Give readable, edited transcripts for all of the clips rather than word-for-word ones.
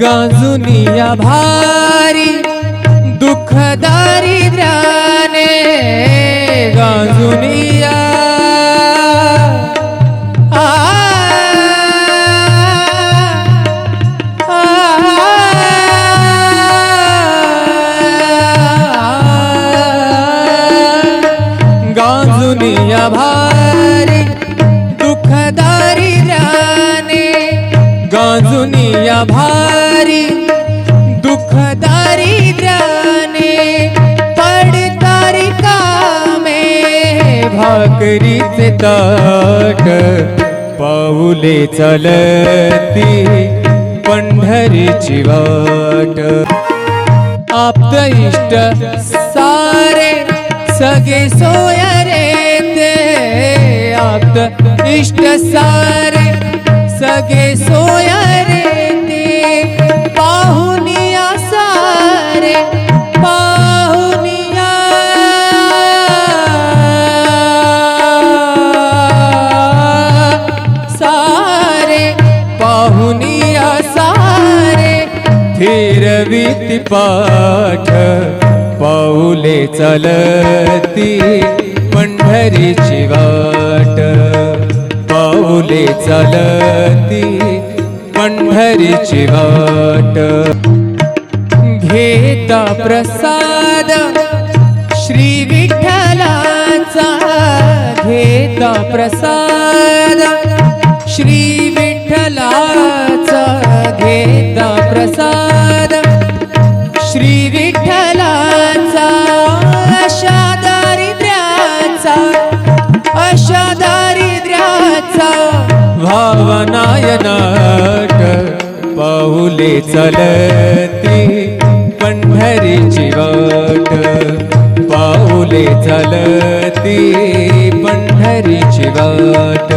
गांजुनिया भारी दुःख दारिद्र्याने गांजुनिया गांजुनिया भारी दुःख दारिद्र्याने गांजुनिया भारी दुःख दारिद्र्याने पडतारी कामे भाकरीचे ताट पाऊले चालती पंढरीची वाट आप्त इष्ट सारे सगे सोय रे ते आप्त इष्ट सारे सगे सोय रे ते पाहुनिया सारे पाहुनिया सारे पाहुनिया सारे फिरविती पाठ पाऊले चालती पंढरीची वाट पाऊले चालती पंढरीची वाट घेता प्रसाद श्री विठ्ठलाचा घेता प्रसाद श्री विठ्ठलाचा घेता प्रसाद श्री विठ्ठलाचा अशा दारिद्र्याचा भावनायनाट पाऊले चालती पंढरीची वाट पाऊले चालती पंढरीची वाट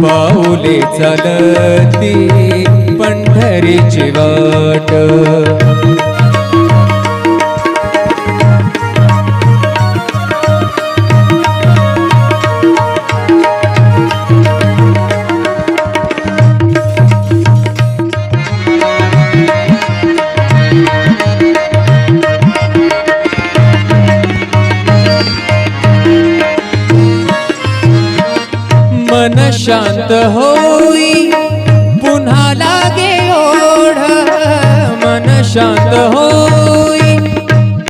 पाऊले चालती पंढरीची वाट मन शांत होई पुन्हा लागे ओढ मन शांत होई